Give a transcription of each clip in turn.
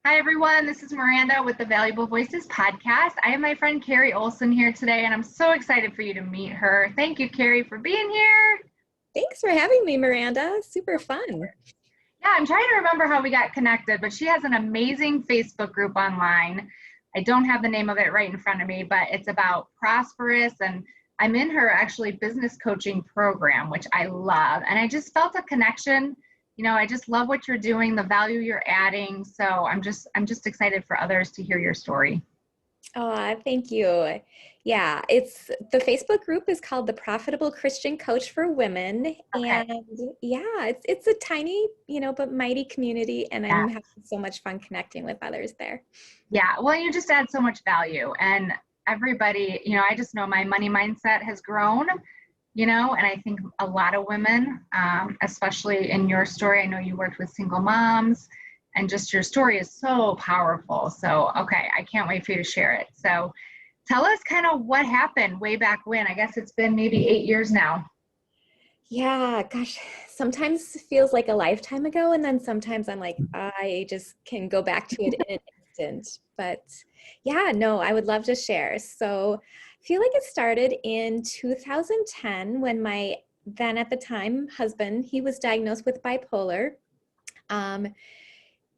Hi, everyone. This is Miranda with the Valuable Voices podcast. I have my friend Kari Olson here today, and I'm so excited for you to meet her. Thank you, Kari, for being here. Thanks for having me, Miranda. Super fun. Yeah, I'm trying to remember how we got connected, but she has an amazing Facebook group online. I don't have the name of it right in front of me, but it's about prosperous, and I'm in her actually business coaching program, which I love. And I just felt a connection. I just love what you're doing, the value you're adding. So I'm just excited for others to hear your story. Oh, thank you. Yeah, it's the Facebook group is called the Profitable Christian Coach for Women. Okay. And yeah, it's a tiny, but mighty community. And Yeah. I'm having so much fun connecting with others there. Yeah. Well, you just add so much value. And everybody, I just know my money mindset has grown, and I think a lot of women, especially in your story, I know you worked with single moms, and just your story is so powerful. So, okay, I can't wait for you to share it. So tell us kind of what happened way back when. I guess it's been maybe 8 years now. Yeah, gosh, sometimes feels like a lifetime ago. And then sometimes I'm like, I just can go back to it in an instant. But yeah, no, I would love to share. So I feel like it started in 2010 when my then at the time husband, he was diagnosed with bipolar. Um,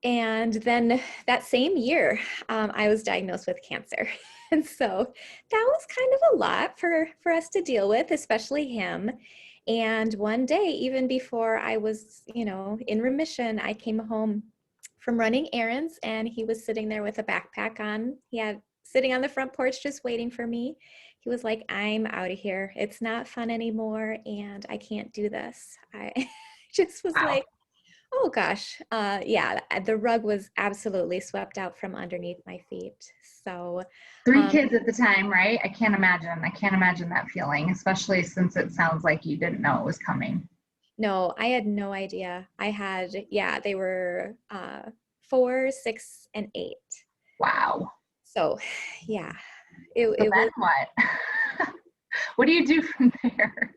and then that same year, I was diagnosed with cancer. And so that was kind of a lot for us to deal with, especially him. And one day, even before I was, in remission, I came home from running errands and he was sitting there with a backpack on. He had sitting on the front porch just waiting for me. He was like, I'm out of here. It's not fun anymore and I can't do this. I just was Wow. like, oh gosh. Yeah, the rug was absolutely swept out from underneath my feet. So, Three um, kids at the time, right? I can't imagine. I can't imagine that feeling, especially since it sounds like you didn't know it was coming. no, I had no idea. Yeah, they were 4, 6, and 8. Wow. So, yeah, So it then was, what? What do you do from there?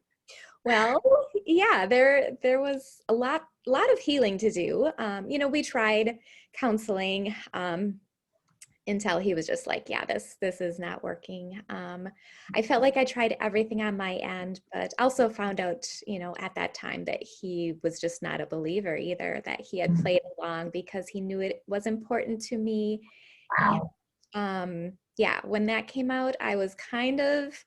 well, yeah, there was a lot of healing to do. We tried counseling until he was just like, yeah, this is not working. I felt like I tried everything on my end, but also found out, at that time that he was just not a believer either, that he had played along because he knew it was important to me. And Wow. yeah, when that came out, I was kind of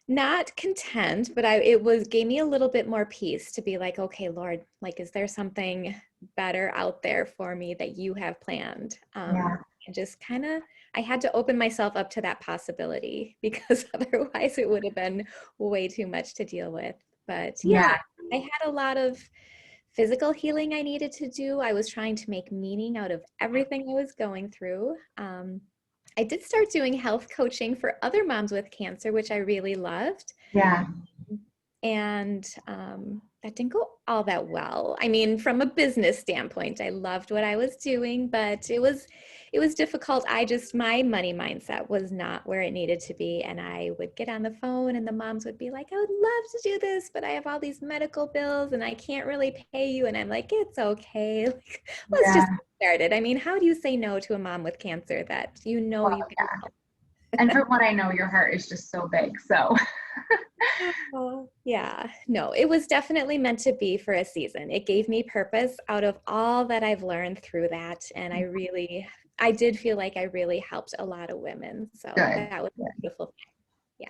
not content, but it was gave me a little bit more peace to be like, okay, Lord, like, is there something better out there for me that you have planned? Yeah. And just kind of, I had to open myself up to that possibility because otherwise it would have been way too much to deal with. But Yeah. yeah, I had a lot of physical healing I needed to do. I was trying to make meaning out of everything I was going through. I did start doing health coaching for other moms with cancer, which I really loved. Yeah. And that didn't go all that well. I mean, from a business standpoint, I loved what I was doing, but it was difficult. My money mindset was not where it needed to be. And I would get on the phone and the moms would be like, I would love to do this, but I have all these medical bills and I can't really pay you. And I'm like, it's okay. Like, let's just Yeah. get started. I mean, how do you say no to a mom with cancer that you know Well, you can yeah. help? And from what I know, your heart is just so big. So, Oh, yeah. No, it was definitely meant to be for a season. It gave me purpose out of all that I've learned through that. And I did feel like I really helped a lot of women. So good. that was a Good. beautiful thing.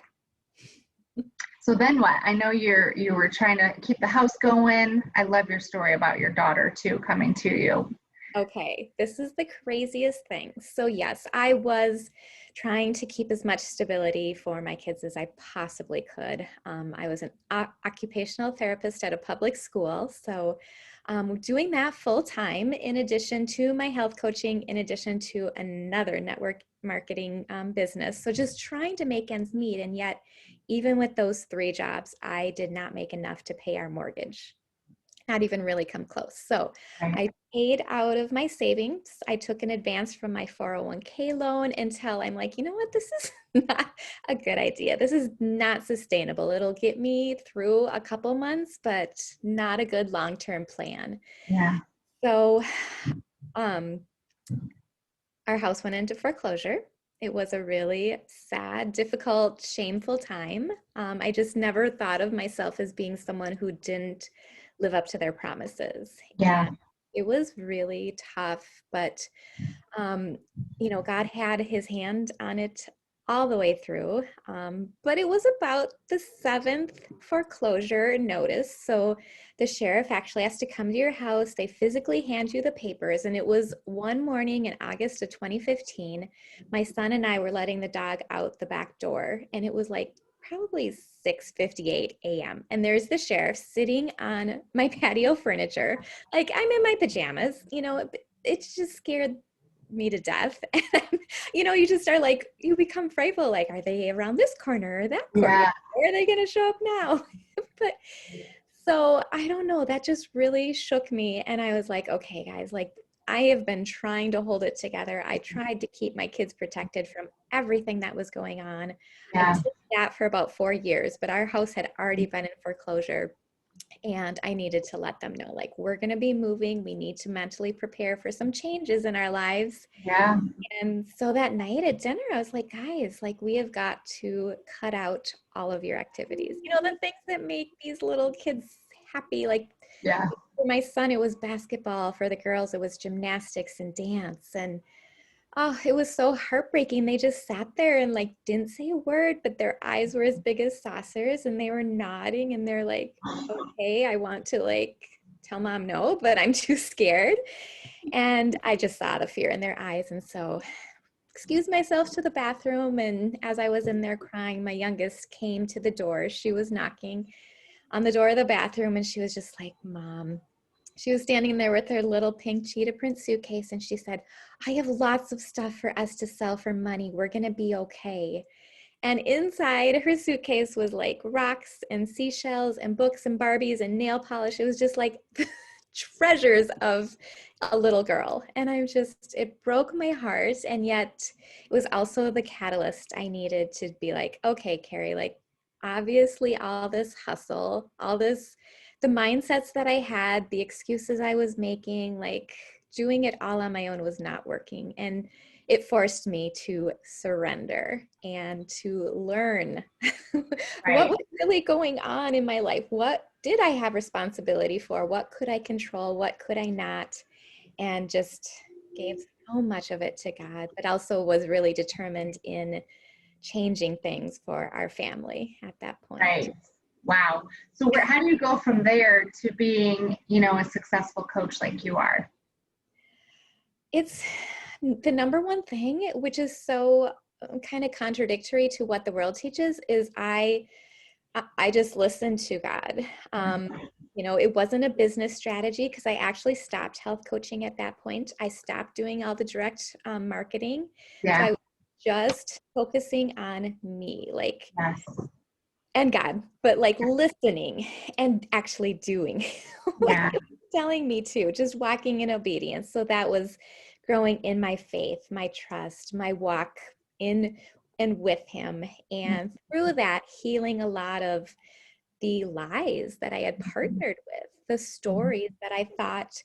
Yeah. So then what? I know you were trying to keep the house going. I love your story about your daughter too coming to you. Okay, this is the craziest thing. So yes, I was trying to keep as much stability for my kids as I possibly could. I was an occupational therapist at a public school, so doing that full time in addition to my health coaching, in addition to another network marketing business. So just trying to make ends meet, and yet even with those 3 jobs, I did not make enough to pay our mortgage. Not even really come close. So Right. I paid out of my savings. I took an advance from my 401k loan until I'm like, you know what? This is not a good idea. This is not sustainable. It'll get me through a couple months, but not a good long-term plan. Yeah. So um, Our house went into foreclosure. It was a really sad, difficult, shameful time. I just never thought of myself as being someone who didn't live up to their promises. Yeah. And it was really tough, but um, God had his hand on it all the way through. But it was about the seventh foreclosure notice. So the sheriff actually has to come to your house. They physically hand you the papers. And it was one morning in August of 2015. My son and I were letting the dog out the back door, and it was like probably 6:58 a.m. And there's the sheriff sitting on my patio furniture. Like I'm in my pajamas, it just scared me to death. And you just are like, you become frightful. Like, are they around this corner or that corner? Yeah. Where are they going to show up now? But so I don't know. That just really shook me. And I was like, okay, guys, like I have been trying to hold it together. I tried to keep my kids protected from everything that was going on. I Yeah. did that for about 4 years, but our house had already been in foreclosure. And I needed to let them know, like, we're going to be moving. We need to mentally prepare for some changes in our lives. Yeah. And so that night at dinner, I was like, guys, like, we have got to cut out all of your activities. The things that make these little kids happy. Like, Yeah. for my son, it was basketball. For the girls, it was gymnastics and dance. And oh, it was so heartbreaking. They just sat there and like didn't say a word, but their eyes were as big as saucers and they were nodding and they're like, okay, I want to like tell mom no, but I'm too scared. And I just saw the fear in their eyes. And so excused myself to the bathroom. And as I was in there crying, my youngest came to the door. She was knocking on the door of the bathroom and she was just like, Mom. She was standing there with her little pink cheetah print suitcase and she said, I have lots of stuff for us to sell for money. We're going to be okay. And inside her suitcase was like rocks and seashells and books and Barbies and nail polish. It was just like treasures of a little girl. And it broke my heart. And yet it was also the catalyst I needed to be like, okay, Kari, like obviously all this hustle, the mindsets that I had, the excuses I was making, like doing it all on my own was not working. And it forced me to surrender and to learn what was really going on in my life. What did I have responsibility for? What could I control? What could I not? And just gave so much of it to God, but also was really determined in changing things for our family at that point. Right. Wow. So how do you go from there to being, a successful coach like you are? It's the number one thing, which is so kind of contradictory to what the world teaches, is I just listened to God. It wasn't a business strategy because I actually stopped health coaching at that point. I stopped doing all the direct marketing. Yeah. So I was just focusing on me, like, Yes. and God, but like listening and actually doing what Yeah. He was telling me to, just walking in obedience. So that was growing in my faith, my trust, my walk in and with Him. And through that, healing a lot of the lies that I had partnered with, the stories that I thought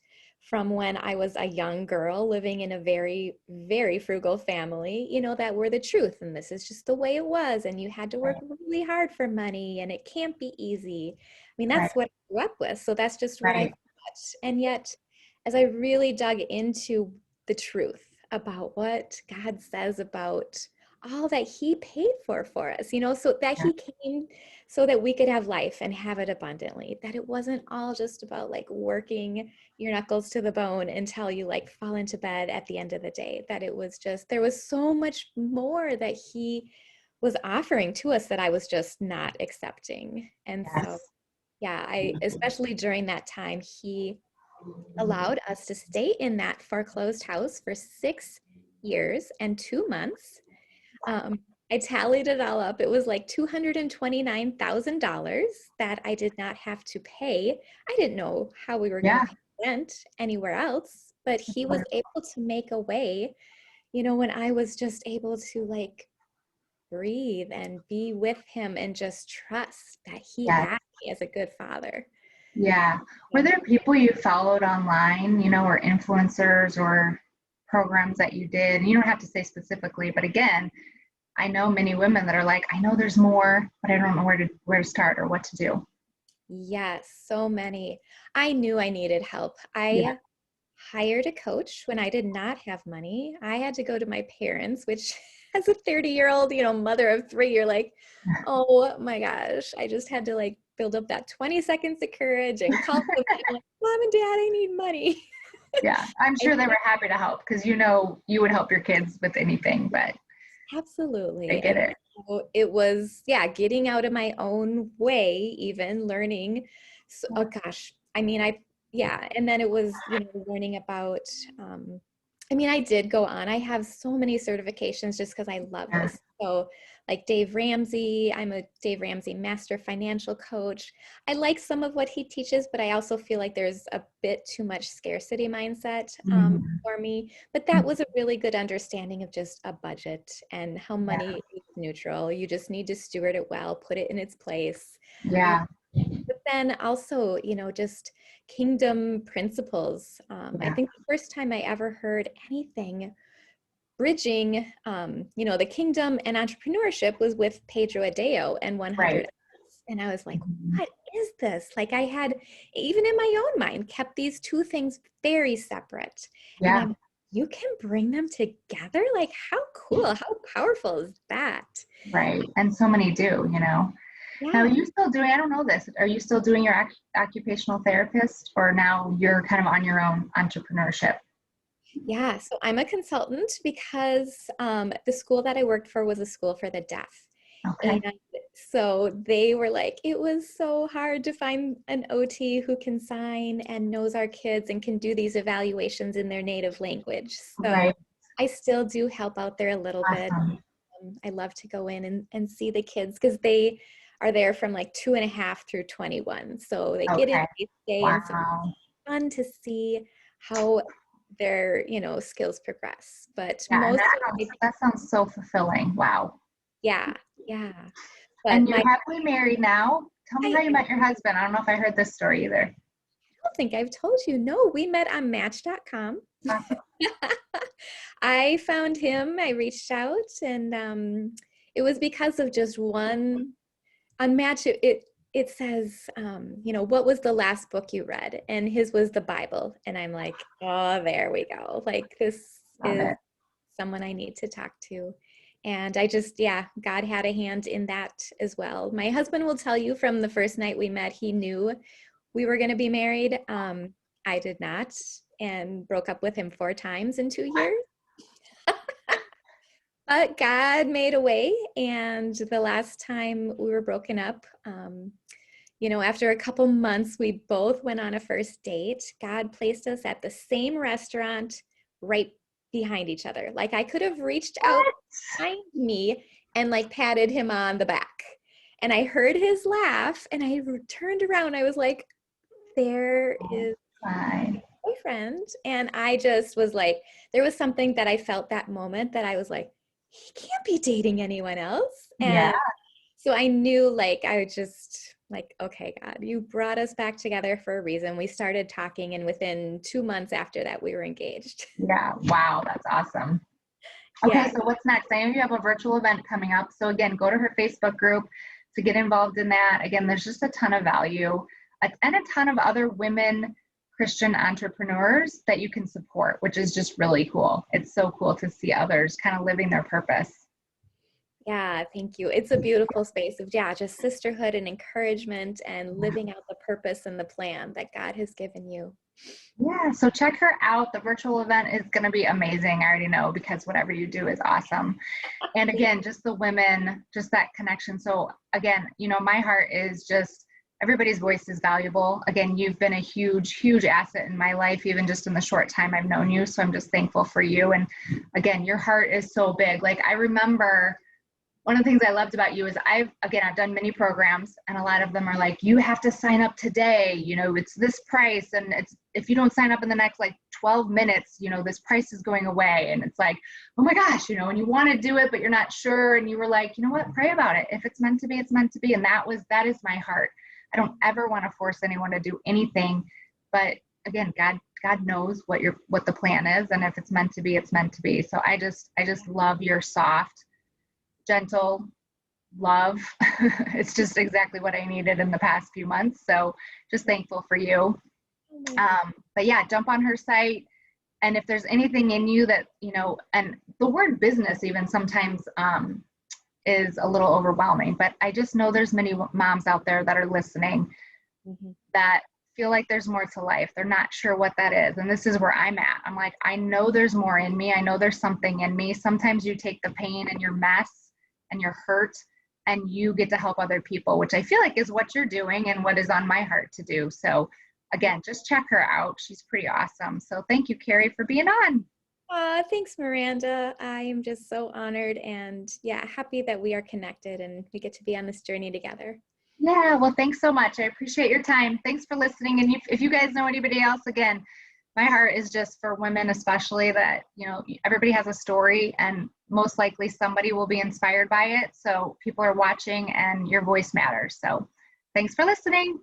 from when I was a young girl living in a very, very frugal family, that were the truth. And this is just the way it was. And you had to work really hard for money and it can't be easy. I mean, that's what I grew up with. So that's just what I thought. And yet, as I really dug into the truth about what God says about all that He paid for us, so that He came so that we could have life and have it abundantly, that it wasn't all just about like working your knuckles to the bone until you like fall into bed at the end of the day, that it was just, there was so much more that He was offering to us that I was just not accepting. And so, especially during that time, He allowed us to stay in that foreclosed house for 6 years and 2 months. I tallied it all up. It was like $229,000 that I did not have to pay. I didn't know how we were going to pay rent anywhere else, but He was able to make a way, when I was just able to like breathe and be with Him and just trust that He had me as a good father. Yeah. Were there people you followed online, or influencers or programs that you did? And you don't have to say specifically, but again, I know many women that are like, I know there's more, but I don't know where to start or what to do. Yes, so many. I knew I needed help. Yeah. I hired a coach when I did not have money. I had to go to my parents, which as a 30-year-old, mother of three, you're like, oh my gosh, I just had to like build up that 20 seconds of courage and call them and like, Mom and Dad, I need money. Yeah. I'm sure they were happy to help because you would help your kids with anything, but Absolutely. I get And it. so it was, getting out of my own way, even learning. So, oh gosh, I mean, and then it was, learning about, I did go on. I have so many certifications just because I love Yeah. this. So like Dave Ramsey, I'm a Dave Ramsey master financial coach. I like some of what he teaches, but I also feel like there's a bit too much scarcity mindset Mhm. for me. But that was a really good understanding of just a budget and how money is neutral. You just need to steward it well, put it in its place. Yeah. But then also, just kingdom principles. I Yeah. think the first time I ever heard anything bridging, the kingdom and entrepreneurship was with Pedro Adao and 100. Right. And I was like, Mhm. what is this? Like I had, even in my own mind, kept these two things very separate. And Yeah. you can bring them together? Like how cool, how powerful is that? Right. And so many do. Now, are Yeah. you still doing, I don't know this, are you still doing your occupational therapist or now you're kind of on your own entrepreneurship? Yeah, so I'm a consultant because the school that I worked for was a school for the deaf. Okay. And so they were like, it was so hard to find an OT who can sign and knows our kids and can do these evaluations in their native language. So Right. I still do help out there a little bit. Awesome. I love to go in and see the kids because they are there from like 2.5 through 21. So they get in, Okay. they stay, and so Wow. it's fun to see how their skills progress. But Yeah. And most of my, that sounds so fulfilling. Wow. yeah, yeah. And But you're happily married now. Tell me I how you met your husband. I don't know if I heard this story either. don't think I've told you. No, we met on Match.com. Awesome. I found him. I reached out, and it was because of just one on Match. It says, what was the last book you read? And his was the Bible. And I'm like, oh, there we go. Like this Love is it. someone I need to talk to. And I just, God had a hand in that as well. My husband will tell you from the first night we met, he knew we were going to be married. I did not, and broke up with him 4 times in 2 years. But God made a way. And the last time we were broken up, after a couple months, we both went on a first date. God placed us at the same restaurant right behind each other. Like I could have reached out What? behind me and like patted him on the back. And I heard his laugh and I turned around. I was like, there is Fine. my boyfriend. And I just was like, there was something that I felt that moment that I was like, he can't be dating anyone else. Yeah. And so I knew I just like, okay, God, you brought us back together for a reason. We started talking and within 2 months after that, we were engaged. Yeah. Wow. That's awesome. Okay. Yeah. So what's next? I know you have a virtual event coming up. So again, go to her Facebook group to get involved in that. Again, there's just a ton of value and a ton of other women Christian entrepreneurs that you can support, which is just really cool. It's so cool to see others kind of living their purpose. Yeah, thank you. It's a beautiful space of, just sisterhood and encouragement and living out the purpose and the plan that God has given you. Yeah, so check her out. The virtual event is going to be amazing. I already know because whatever you do is awesome. And again, just the women, just that connection. So again, my heart is just everybody's voice is valuable. Again, you've been a huge, huge asset in my life, even just in the short time I've known you. So I'm just thankful for you. And again, your heart is so big. Like I remember one of the things I loved about you is I've done many programs and a lot of them are like, you have to sign up today, it's this price. And it's, if you don't sign up in the next 12 minutes, this price is going away. And it's like, oh my gosh, and you want to do it, but you're not sure. And you were like, you know what, pray about it. If it's meant to be, it's meant to be. And that is my heart. I don't ever want to force anyone to do anything, but again, God God knows what the plan is. And if it's meant to be, it's meant to be. So I just love your soft, gentle love. It's just exactly what I needed in the past few months. So just thankful for you. But yeah, jump on her site. And if there's anything in you that, and the word business even sometimes is a little overwhelming, but I just know there's many moms out there that are listening that feel like there's more to life. They're not sure what that is. And this is where I'm at. I'm like, I know there's more in me. I know there's something in me. Sometimes you take the pain and your mess and your hurt and you get to help other people, which I feel like is what you're doing and what is on my heart to do. So again, just check her out. She's pretty awesome. So thank you, Kari, for being on. Thanks, Miranda. I am just so honored and happy that we are connected and we get to be on this journey together. Yeah, well, thanks so much. I appreciate your time. Thanks for listening. And if you guys know anybody else, again, my heart is just for women, especially that, everybody has a story and most likely somebody will be inspired by it. So people are watching and your voice matters. So thanks for listening.